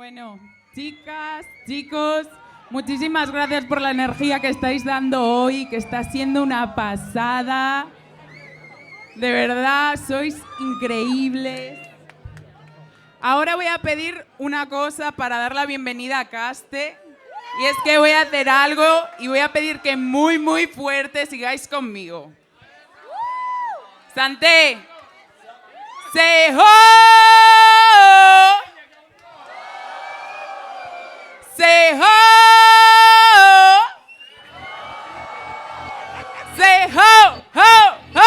Bueno, chicas, chicos, muchísimas gracias por la energía que estáis dando hoy, que está siendo una pasada. De verdad, sois increíbles. Ahora voy a pedir una cosa para dar la bienvenida a Caste. Y es que voy a hacer algo y voy a pedir que muy, muy fuerte sigáis conmigo. Santé. ¡Seho! ¡Seho! ¡Seho! ¡Ho! ¡Ho!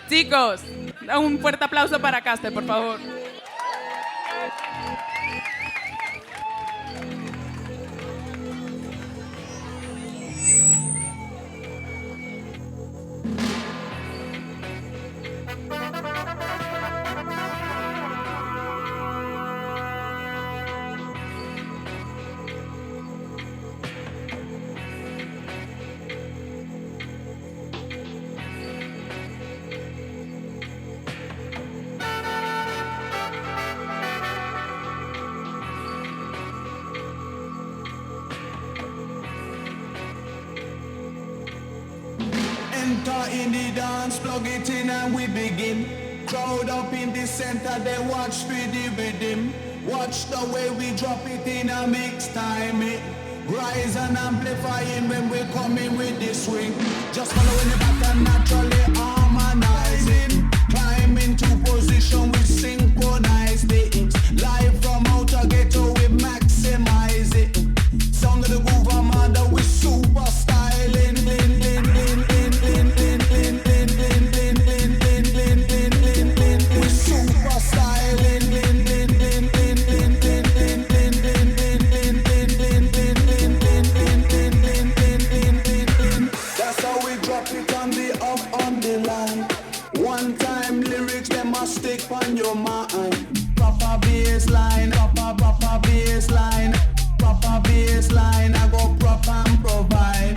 Chicos, un fuerte aplauso para Caste, por favor. Enter in the dance, plug it in and we begin. Crowd up in the center, they watch for the rhythm. Watch the way we drop it in a mix time it. Rise and amplifying when we coming with the swing. Just following the pattern, naturally harmonizing. Climb into position, we synchronize things. Live from outer ghetto, we maximize it. Sound of the groove, Armada, we super styling. Stick on your mind. Proper baseline, proper baseline, proper baseline. I go proper and provide.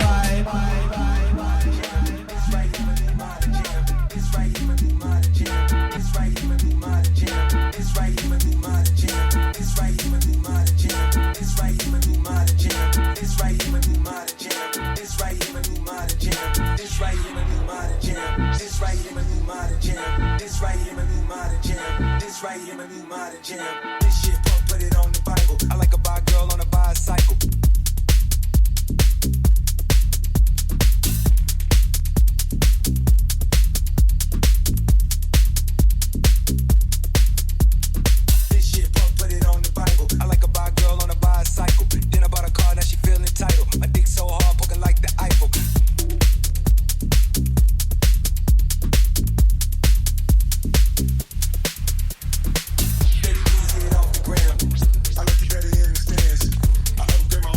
This right here, my new modern jam. This right here, my new modern jam. This right here, my new modern jam. This right here, my new modern jam. This right here, my new modern jam. This right here, my new modern jam. This right here, my new modern jam. This right here, my new modern jam. This right here, my new modern jam. This right here, my new modern jam. This right here, my new modern jam. This right here, my new modern jam. This shit, put it on the Bible. I like a bi girl on a bicycle. This shit, put it on the Bible. I like a bi girl on a bicycle. Then I bought a car, now she feel entitled. My dick so hard, poking like the Eiffel. I let you better in the stands. I upgrade my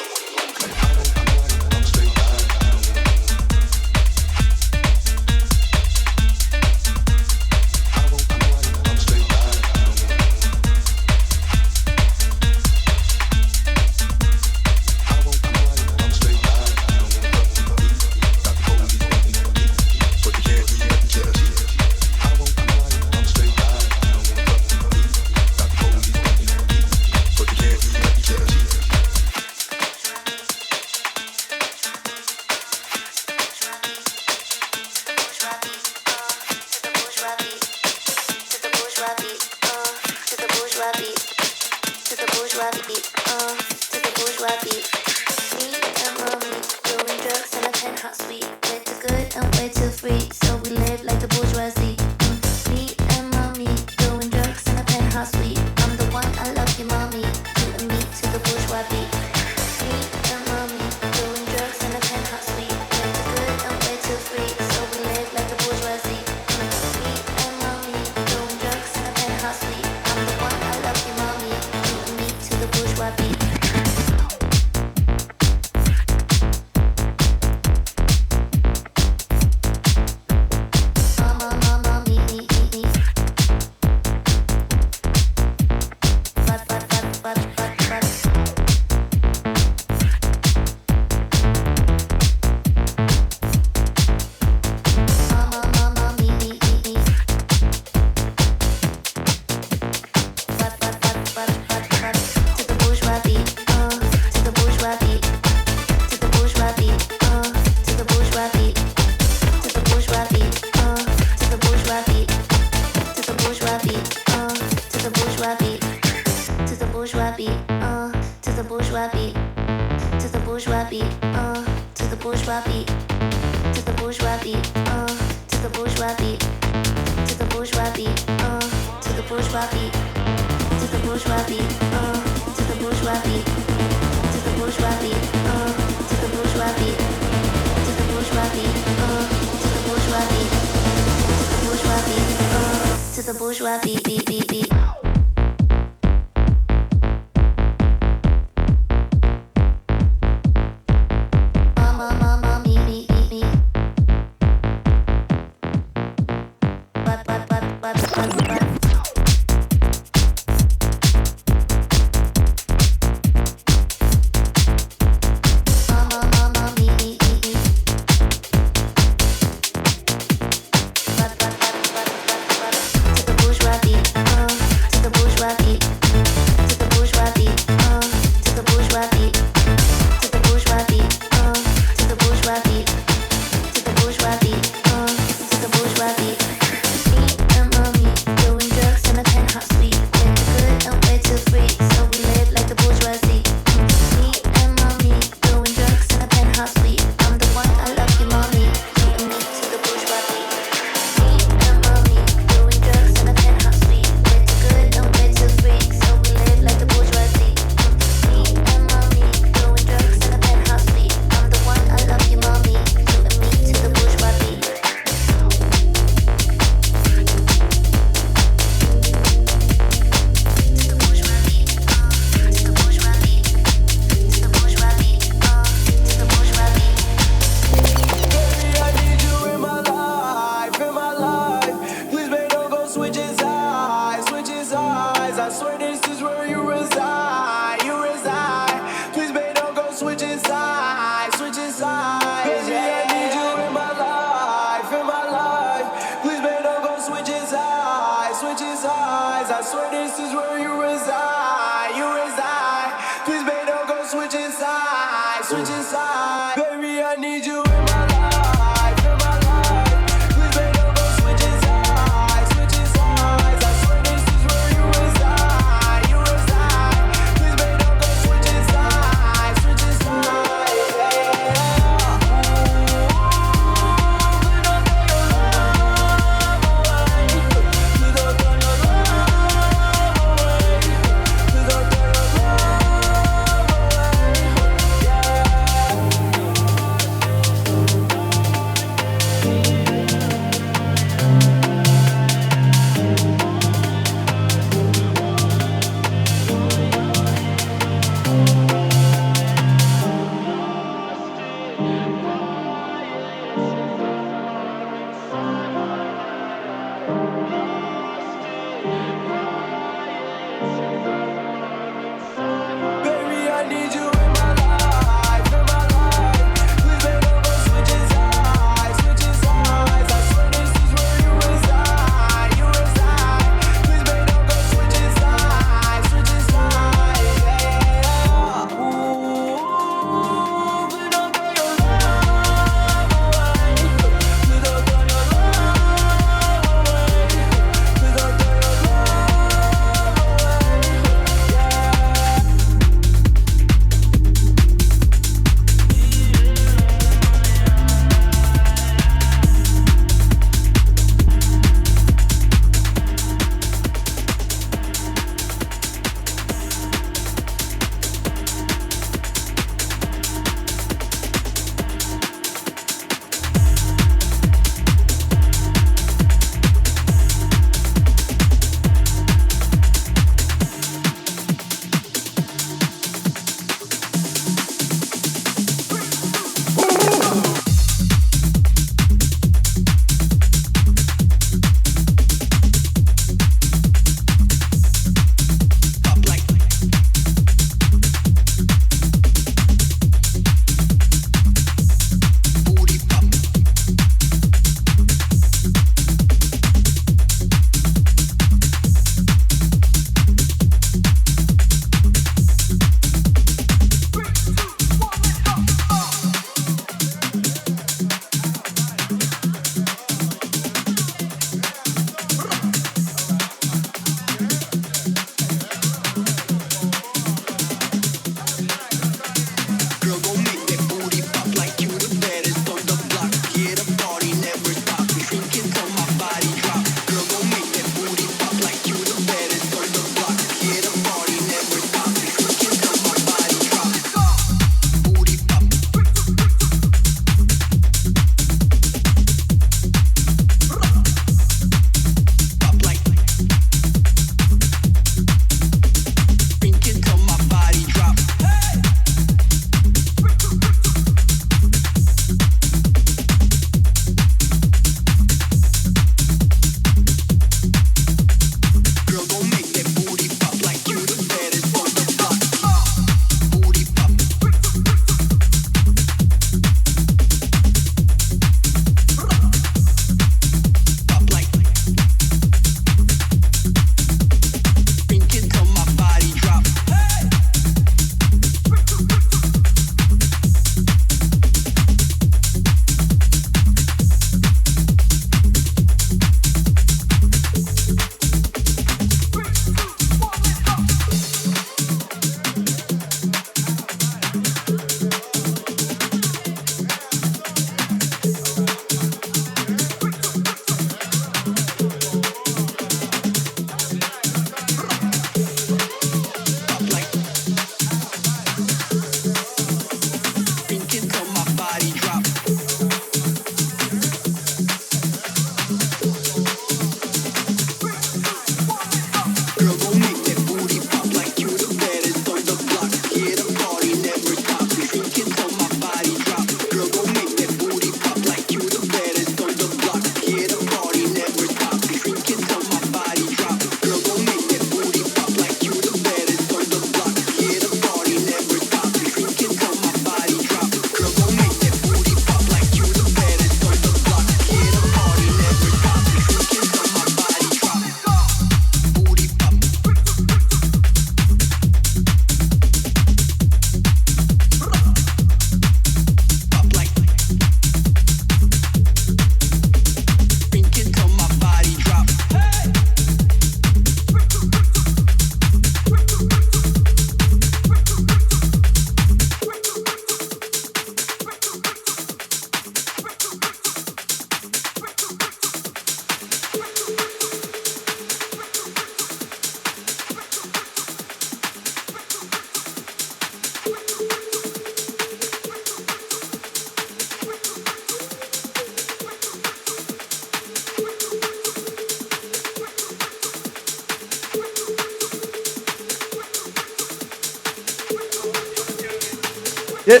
Yeah.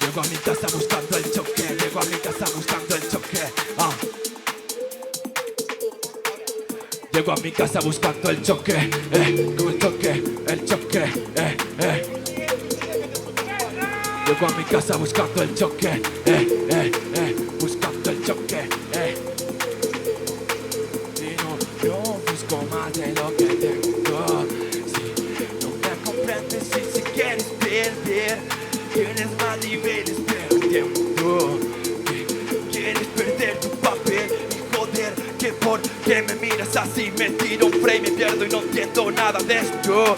Llego a mi casa buscando el choque, llego a mi casa buscando el choque. Llego a mi casa buscando el choque, con el choque, el choque, Llego a mi casa buscando el choque, buscando el choque, Y no busco más de lo que tengo. Si no me comprendes, si quieres perder, tienes más niveles, pero entiendo que quieres perder tu papel. Y joder, que por qué me miras así, me tiro un frame, me pierdo y no entiendo nada de esto.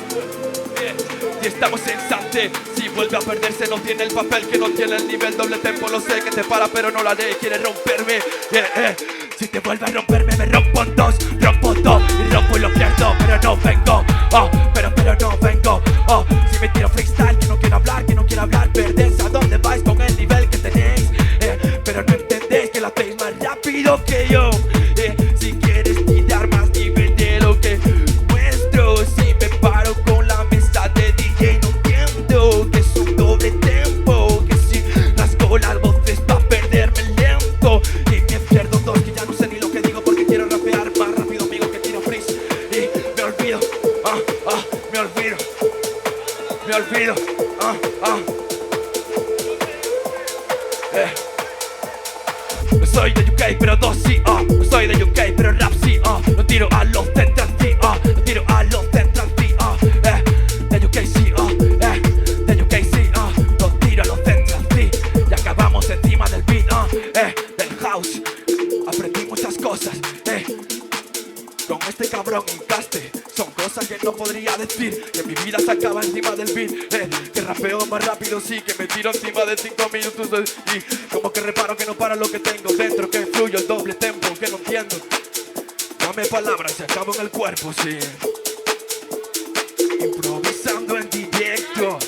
Y estamos en Sante, si vuelve a perderse no tiene el papel, que no tiene el nivel, doble tempo, lo sé que te para pero no la ley, quiere romperme. Si te vuelve a romperme me rompo en dos, rompo todo y rompo y lo pierdo, pero no vengo, pero no vengo, si me tiro freestyle, que no quiero hablar, perdés, ¿a dónde vais con el nivel que tenéis? Pero no entendéis que lo hacéis más rápido que yo, si quieres tirar más nivel de lo que muestro, si me paro con la mesa de DJ no entiendo que es un doble tempo, que si rasco las voces pa' perderme lento y me pierdo dos, que ya no sé ni lo que digo porque quiero rapear más rápido, amigo, que tiro freeze y me olvido, No soy de UK pero dos sí, no soy de UK pero rap sí, no tiro a los Central sí, no tiro a los Central sí, de UK sí, de UK sí, no tiro a los Central sí, y acabamos encima del beat, del house, aprendí muchas cosas, con este cabrón encaste, son cosas que no podría decir, que mi vida se acaba encima del beat, que rapeo más rápido sí, que me tiro encima de 5 minutos y como que reparo que no para lo que tengo dentro, que fluyo el doble tempo, que no entiendo, dame palabras y acabo en el cuerpo, sí, improvisando en directo.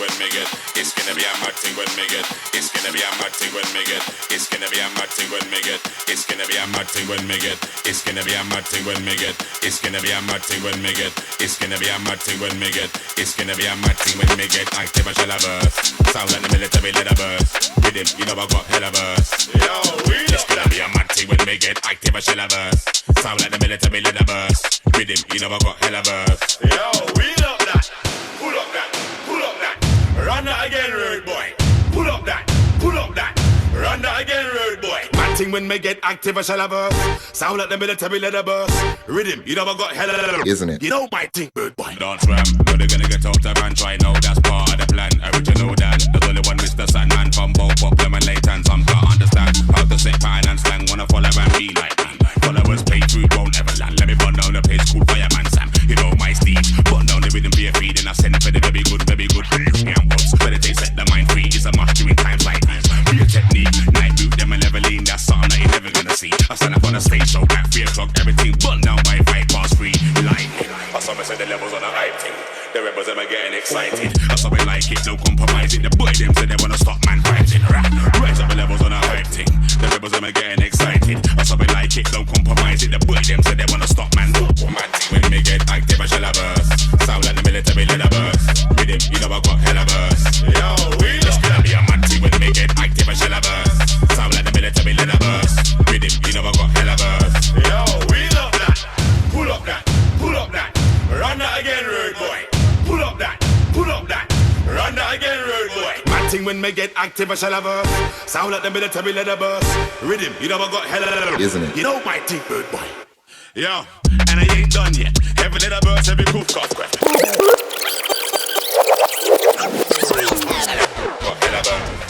when me get. It's gonna be a mad thing when me get. It's gonna be a mad thing when me get. It's gonna be a mad thing when me get. It's gonna be a mad thing when me get. It's gonna be a mad thing when me get. It's gonna be a mad thing when me get. It's gonna be a mad thing when me get. It's gonna be a mad thing when me get. Active a shell a burst. Sound like the military let a burst. With him, you know I got hella burst. Yo, it's gonna be a mad thing when me get. Active a shell a burst. Sound like the military let a burst. With him, you know I got hella burst. Yo, we love that. Pull up that. Pull up that. Run that again, rude boy. Pull up that. Pull up that. Run that again, rude boy. Mad thing when me get active a shell a burst. Sound like the military let a burst. Rhythm, you know I got hella. Isn't it? You know my thing, rude boy. Dance ram, know they're gonna get out of hand. Try now, that's part of the plan. Original Dan, there's only one Mr. Sandman. From both Problem and Layton. Some can't understand how to say pine and slang. Wanna follow and be like me. Followers pay food won't ever land. Let me burn down the place called Fireman Sam. You know my steed. Burn down the rhythm, be a feed. And I send it for the very good. Damn what's better they set the mind free. It's a must during times like these. Be a technique. Night boot them and level lean. That's something that you're never gonna see. I stand up on a stage show at 3 o'clock. Everything burn down by 3:05. Like I saw me say the levels on the hype thing. The rebels them are getting excited. I saw me like it, no compromising. The boy them say they wanna stop man fighting. Rise up the levels on the hype thing. The rebels them are getting excited. I saw me like it, no compromising. The boy them say they wanna stop man. Mad thing when me get active, I shall have burst. Sound like the military let a burst. With him, you know I got hella burst. Yo, it's gonna be a mad thing when me get active, I shall have burst. Sound like the military let a burst. With him, you know I got hella burst. Yo, we love that. Pull up that. Pull up that. Run that again, rude boy. Pull up that. Pull up that. Run that again, rude boy. Mad thing when me get active, I shall have burst. Sound like the military let a burst. Rhythm, you know I got hella. Isn't it? You know my thing, rude boy. Yo, and I ain't done yet. Every little burst, every goof cough crap. Got hella burst.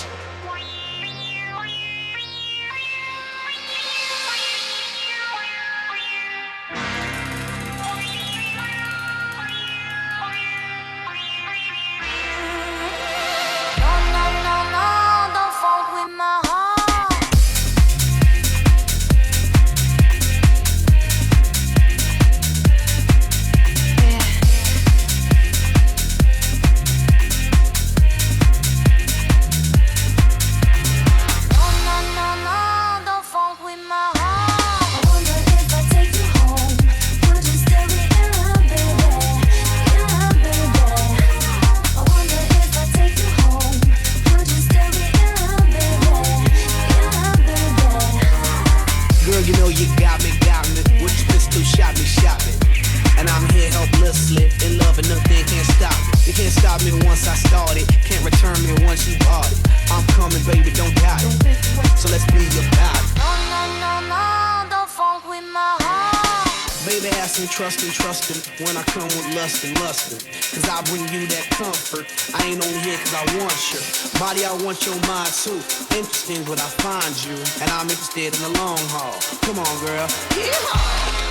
Trustin' when I come with lustin'. Cause I bring you that comfort. I ain't only here cause I want your body, I want your mind too. Interesting but I find you, and I'm interested in the long haul. Come on, girl. Yeehaw!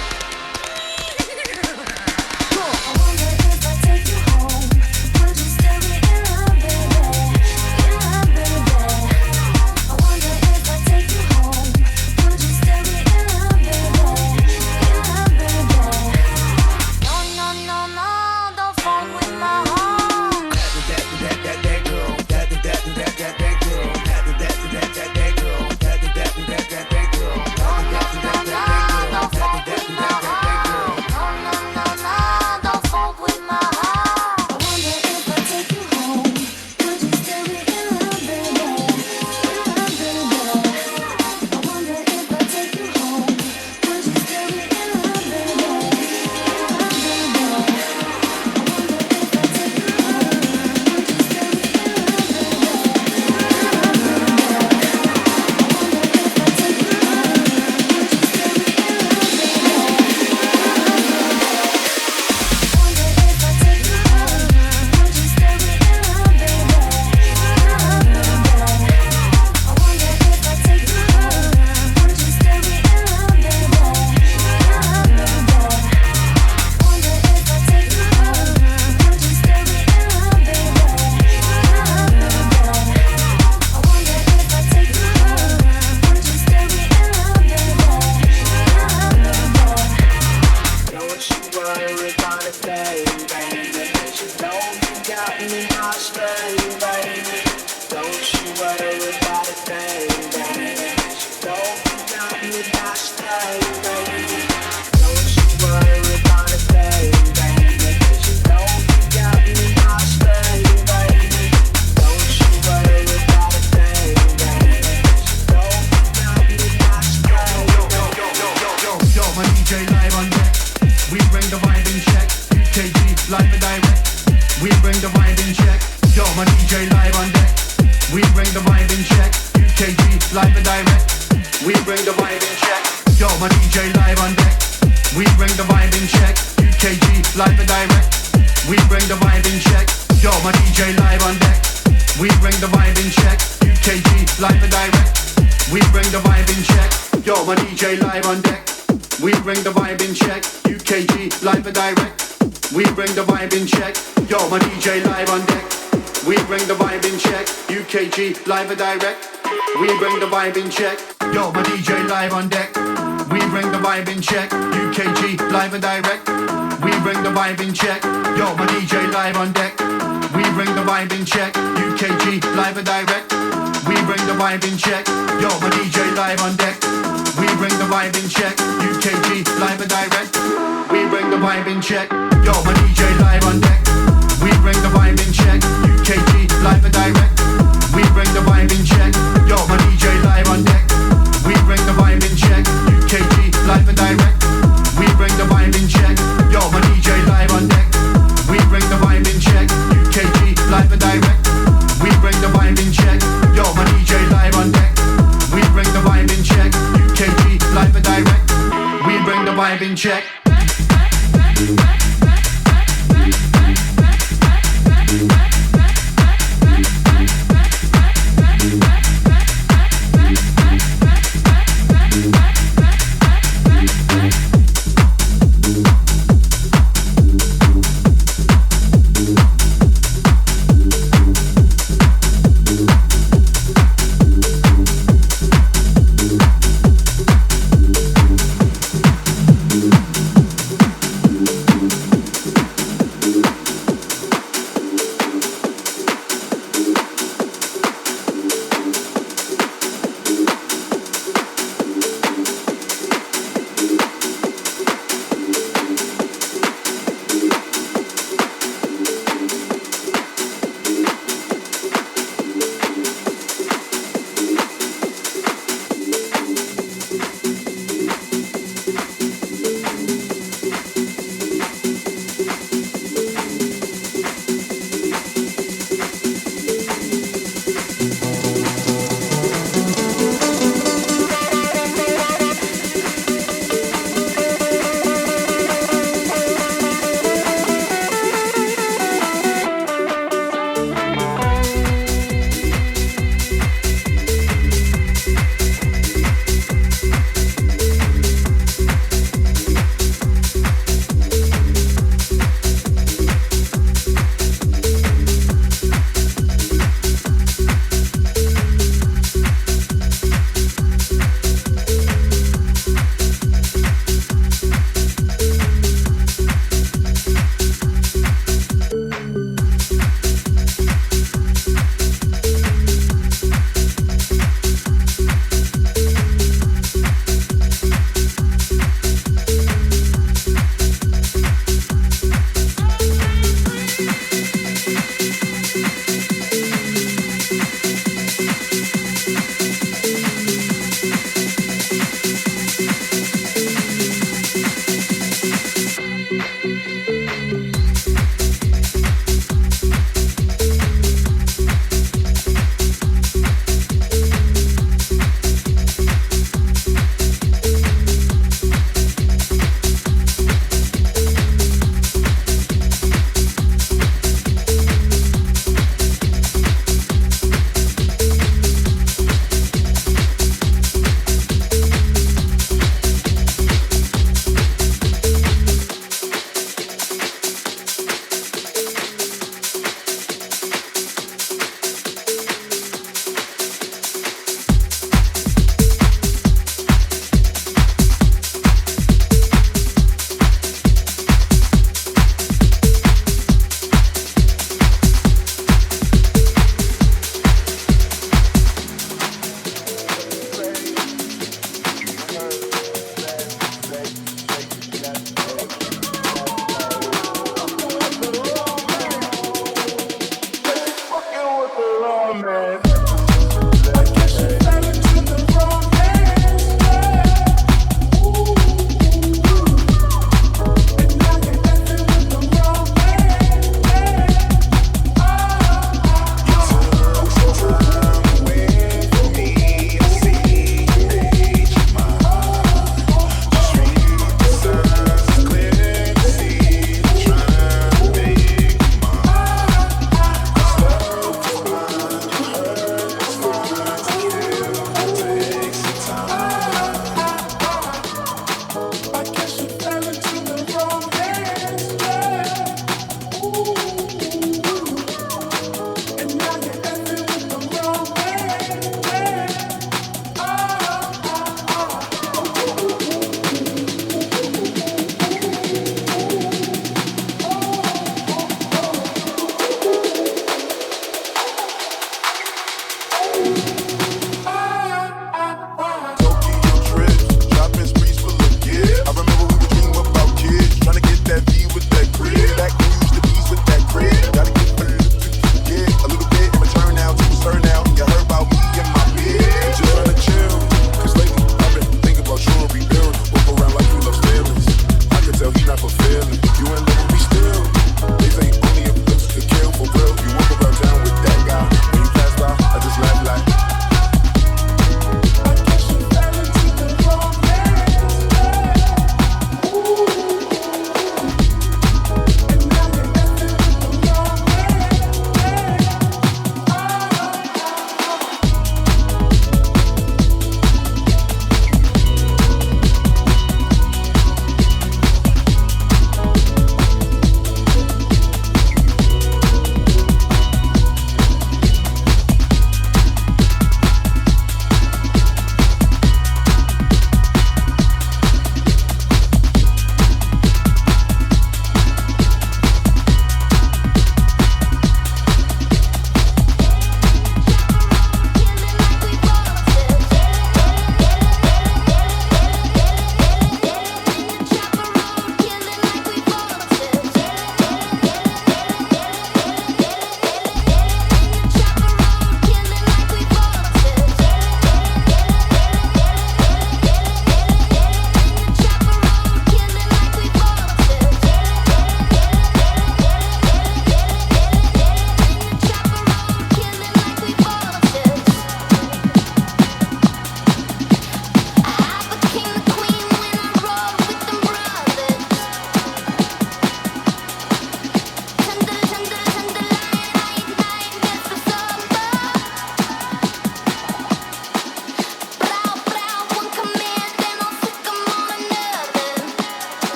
That girl. on deck. We bring the vibe in check. UKG live and direct. We bring the vibe in check. Yo, my DJ live on deck. We bring the vibe in check. UKG live and direct. We bring the vibe in check. Yo, my DJ live on deck. We bring the vibe in check. UKG live and direct. We bring the vibe in check. Yo, my DJ live on deck. We bring the vibe in check. UKG live and direct. We bring the vibe in check. Yo, my DJ live on deck. We bring the vibe in check. UKG live and direct. We bring the vibe in check. Yo, my DJ live on deck. We bring the vibe in check. UKG live and direct. We bring the vibe in check. Yo, my DJ live on deck. We bring the vibe in check. UKG live and direct. We bring the vibe in check. Yo, my DJ live on deck. We bring the vibe in check. UKG live and direct. We bring the vibe in check. Yo, my DJ live on deck. We bring the vibe in check. UKG live and direct. We bring the vibe in check. Yo, my DJ live on deck. We bring the vibe in check. UKG live and direct. We bring the vibe in check. Yo, my DJ live on deck. We bring the vibe in check. UKG live and direct. We bring the vibe in check. Yo, my DJ live on deck. We bring the vibe in check. UKG live and direct. We bring the vibe in check.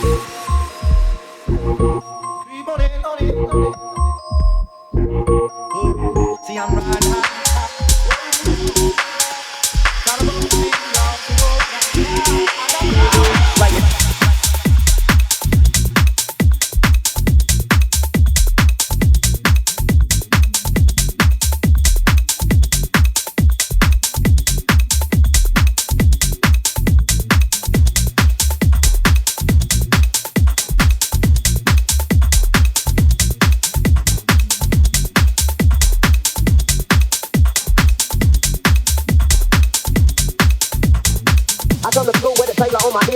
See, I'm riding high.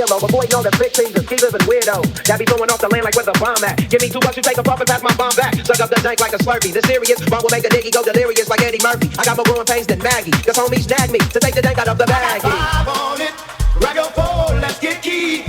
Avoiding all the fixings and ski-living weirdos that be throwing off the land like where the bomb at. Give me 2 bucks, you take a puff and pass my bomb back. Suck up the dank like a Slurpee. The serious bomb will make a diggy go delirious like Eddie Murphy. I got more growing pains than Maggie, cause homies snag me to take the dank out of the baggie. I got 5 on it, grab your phone, let's get key.